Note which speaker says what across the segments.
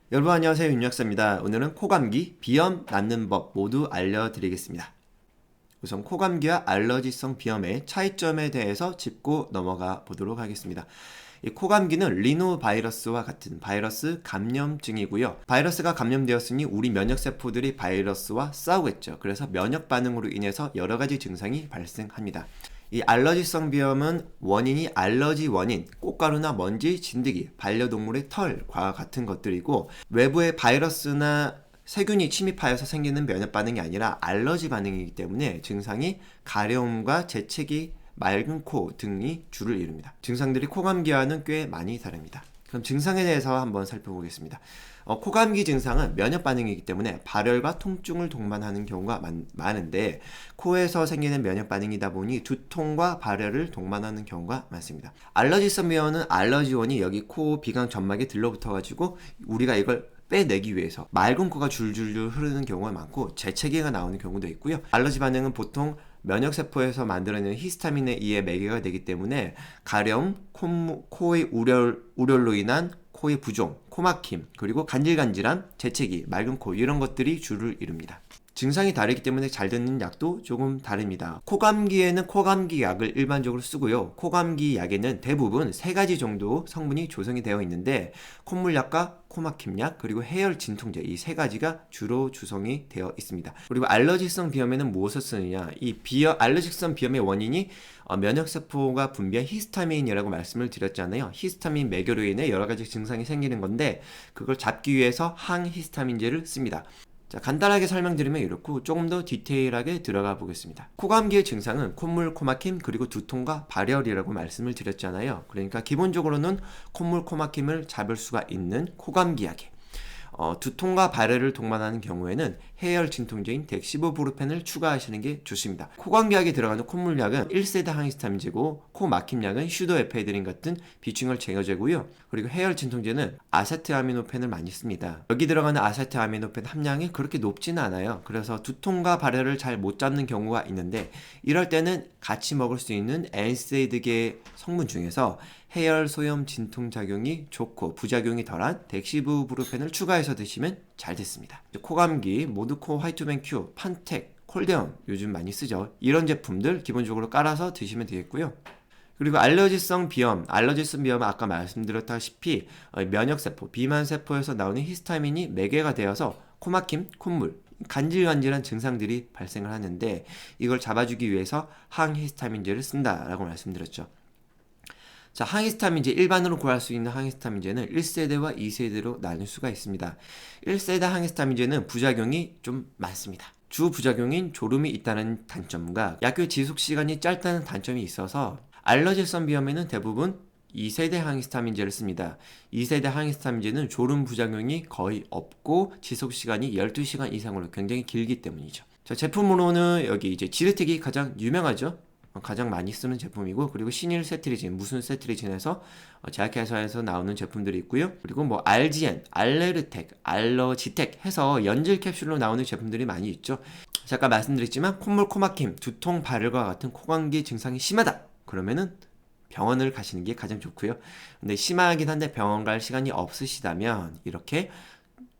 Speaker 1: 여러분 안녕하세요, 윤약사입니다. 오늘은 코감기, 비염 낫는 법 모두 알려드리겠습니다. 우선 코감기와 알러지성 비염의 차이점에 대해서 짚고 넘어가 보도록 하겠습니다. 이 코감기는 리노바이러스와 같은 바이러스 감염증이고요. 바이러스가 감염되었으니 우리 면역세포들이 바이러스와 싸우겠죠. 그래서 면역 반응으로 인해서 여러 가지 증상이 발생합니다. 이 알러지성 비염은 원인이 알러지 원인, 꽃가루나 먼지, 진드기, 반려동물의 털과 같은 것들이고, 외부의 바이러스나 세균이 침입하여서 생기는 면역 반응이 아니라 알러지 반응이기 때문에 증상이 가려움과 재채기, 맑은 코 등이 주를 이룹니다. 증상들이 코감기와는 꽤 많이 다릅니다. 그럼 증상에 대해서 한번 살펴보겠습니다. 코감기 증상은 면역 반응이기 때문에 발열과 통증을 동반하는 경우가 많은데, 코에서 생기는 면역 반응이다 보니 두통과 발열을 동반하는 경우가 많습니다. 알러지성 비염은 알러지원이 여기 코, 비강, 점막에 들러붙어가지고 우리가 이걸 빼내기 위해서 맑은 코가 줄줄줄 흐르는 경우가 많고, 재채기가 나오는 경우도 있고요. 알러지 반응은 보통 면역세포에서 만들어내는 히스타민에 의해 매개가 되기 때문에 가려움, 코의 우렬로 인한 코의 부종, 코막힘, 그리고 간질간질한, 재채기, 맑은 코 이런 것들이 주를 이룹니다. 증상이 다르기 때문에 잘 듣는 약도 조금 다릅니다. 코감기에는 코감기 약을 일반적으로 쓰고요. 코감기 약에는 대부분 3가지 정도 성분이 조성이 되어 있는데, 콧물약과 코막힘약, 그리고 해열 진통제, 이 3가지가 주로 구성이 되어 있습니다. 그리고 알러지성 비염에는 무엇을 쓰느냐, 알러지성 비염의 원인이 면역세포가 분비한 히스타민이라고 말씀을 드렸잖아요. 히스타민 매개로 인해 여러 가지 증상이 생기는 건데, 그걸 잡기 위해서 항히스타민제를 씁니다. 자, 간단하게 설명드리면 이렇고, 조금 더 디테일하게 들어가 보겠습니다. 코감기의 증상은 콧물, 코막힘, 그리고 두통과 발열이라고 말씀을 드렸잖아요. 그러니까 기본적으로는 콧물, 코막힘을 잡을 수가 있는 코감기약에 두통과 발열을 동반하는 경우에는 해열 진통제인 덱시보브루펜을 추가하시는 게 좋습니다. 코감기약에 들어가는 콧물약은 1세대 항히스타민제고, 코막힘약은 슈도에페드린 같은 비충혈 제거제고요. 그리고 해열 진통제는 아세트아미노펜을 많이 씁니다. 여기 들어가는 아세트아미노펜 함량이 그렇게 높지는 않아요. 그래서 두통과 발열을 잘 못 잡는 경우가 있는데, 이럴 때는 같이 먹을 수 있는 NSAID계 성분 중에서 해열 소염 진통 작용이 좋고 부작용이 덜한 덱시부브루펜을 추가해서 드시면 잘 됐습니다. 코감기, 모드코, 화이트맨큐, 판텍, 콜데온 요즘 많이 쓰죠. 이런 제품들 기본적으로 깔아서 드시면 되겠고요. 그리고 알러지성 비염은 아까 말씀드렸다시피 면역세포, 비만세포에서 나오는 히스타민이 매개가 되어서 코막힘, 콧물, 간질간질한 증상들이 발생을 하는데, 이걸 잡아주기 위해서 항히스타민제를 쓴다라고 말씀드렸죠. 자, 항히스타민제, 일반으로 구할 수 있는 항히스타민제는 1세대와 2세대로 나눌 수가 있습니다. 1세대 항히스타민제는 부작용이 좀 많습니다. 주 부작용인 졸음이 있다는 단점과 약효 지속 시간이 짧다는 단점이 있어서 알러지성 비염에는 대부분 2세대 항히스타민제를 씁니다. 2세대 항히스타민제는 졸음 부작용이 거의 없고 지속 시간이 12시간 이상으로 굉장히 길기 때문이죠. 자, 제품으로는 여기 이제 지르텍이 가장 유명하죠. 가장 많이 쓰는 제품이고, 그리고 신일 세트리진, 무슨 세트리진에서 제약회사에서 나오는 제품들이 있고요. 그리고 뭐 알지엔, 알레르텍, 알러지텍 해서 연질 캡슐로 나오는 제품들이 많이 있죠. 잠깐 말씀드렸지만 콧물, 코막힘, 두통, 발열과 같은 코감기 증상이 심하다 그러면은 병원을 가시는 게 가장 좋고요. 근데 심하긴 한데 병원 갈 시간이 없으시다면 이렇게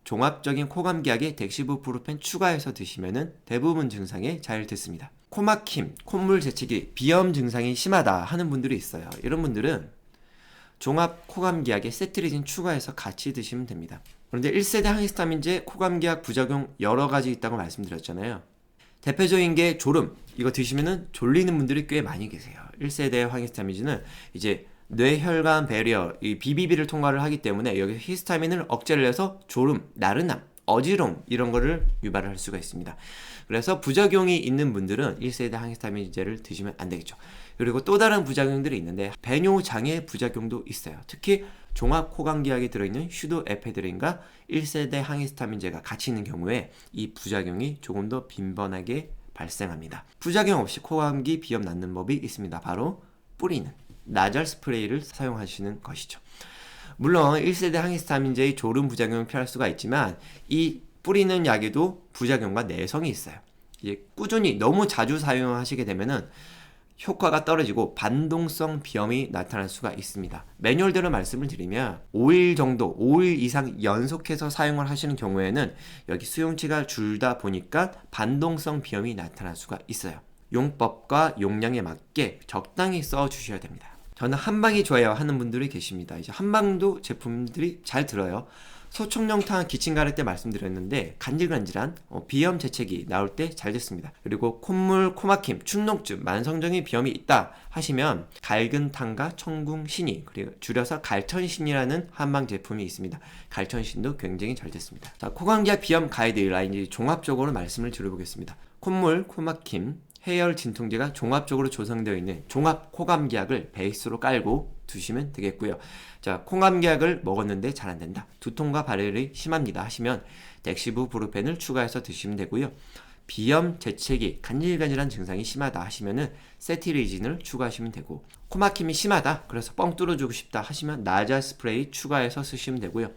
Speaker 1: 종합적인 코감기약에 덱시부브루펜 추가해서 드시면은 대부분 증상에 잘 됐습니다. 코막힘, 콧물 재채기, 비염 증상이 심하다 하는 분들이 있어요. 이런 분들은 종합 코감기약에 세트리진 추가해서 같이 드시면 됩니다. 그런데 1세대 항히스타민제 코감기약 부작용 여러 가지 있다고 말씀드렸잖아요. 대표적인 게 졸음, 이거 드시면은 졸리는 분들이 꽤 많이 계세요. 1세대 항히스타민제는 이제 뇌혈관 배리어, 이 BBB를 통과를 하기 때문에 여기서 히스타민을 억제를 해서 졸음, 나른함, 어지러움 이런 거를 유발을 할 수가 있습니다. 그래서 부작용이 있는 분들은 1세대 항히스타민제를 드시면 안 되겠죠. 그리고 또 다른 부작용들이 있는데, 배뇨장애 부작용도 있어요. 특히 종합 코감기약에 들어있는 슈도에페드린과 1세대 항히스타민제가 같이 있는 경우에 이 부작용이 조금 더 빈번하게 발생합니다. 부작용 없이 코감기 비염 낫는 법이 있습니다. 바로 뿌리는 나잘 스프레이를 사용하시는 것이죠. 물론 1세대 항히스타민제의 졸음 부작용을 피할 수가 있지만, 이 뿌리는 약에도 부작용과 내성이 있어요. 이제 꾸준히 너무 자주 사용하시게 되면은 효과가 떨어지고 반동성 비염이 나타날 수가 있습니다. 매뉴얼대로 말씀을 드리면 5일 정도, 5일 이상 연속해서 사용을 하시는 경우에는 여기 수용치가 줄다 보니까 반동성 비염이 나타날 수가 있어요. 용법과 용량에 맞게 적당히 써 주셔야 됩니다. 저는 한방이 좋아요 하는 분들이 계십니다. 이제 한방도 제품들이 잘 들어요. 소총령탕 기침 가를 때 말씀드렸는데 간질간질한 비염 재채기 나올 때 잘 됐습니다. 그리고 콧물, 코막힘, 축농증, 만성적인 비염이 있다 하시면 갈근탕과 청궁신이, 그리고 줄여서 갈천신이라는 한방 제품이 있습니다. 갈천신도 굉장히 잘 됐습니다. 자, 코감기와 비염 가이드라인 종합적으로 말씀을 드려보겠습니다. 콧물, 코막힘, 해열 진통제가 종합적으로 조성되어 있는 종합 코감기약을 베이스로 깔고 두시면 되겠고요. 자, 코감기약을 먹었는데 잘 안된다, 두통과 발열이 심합니다 하시면 덱시부브루펜을 추가해서 드시면 되고요. 비염, 재채기, 간질간질한 증상이 심하다 하시면은 세티리진을 추가하시면 되고, 코막힘이 심하다 그래서 뻥 뚫어주고 싶다 하시면 나자 스프레이 추가해서 쓰시면 되고요.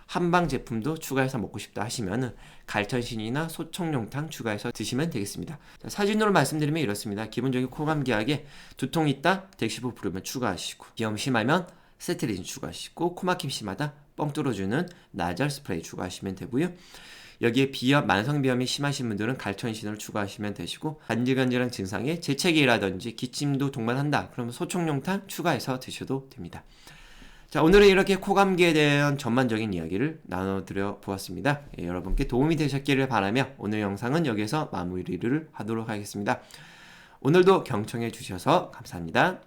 Speaker 1: 한방 제품도 추가해서 먹고 싶다 하시면은 갈천신이나 소청룡탕 추가해서 드시면 되겠습니다. 자, 사진으로 말씀드리면 이렇습니다. 기본적인 코감기약에 두통 있다 덱시부브루펜 추가하시고, 비염 심하면 세트리진 추가하시고, 코막힘 심하다 뻥 뚫어주는 나잘 스프레이 추가하시면 되고요. 여기에 비염, 만성비염이 심하신 분들은 갈천신을 추가하시면 되시고, 간질간질한 증상에 재채기라든지 기침도 동반한다 그러면 소청룡탕 추가해서 드셔도 됩니다. 자, 오늘은 이렇게 코감기에 대한 전반적인 이야기를 나눠드려 보았습니다. 여러분께 도움이 되셨기를 바라며 오늘 영상은 여기서 마무리를 하도록 하겠습니다. 오늘도 경청해 주셔서 감사합니다.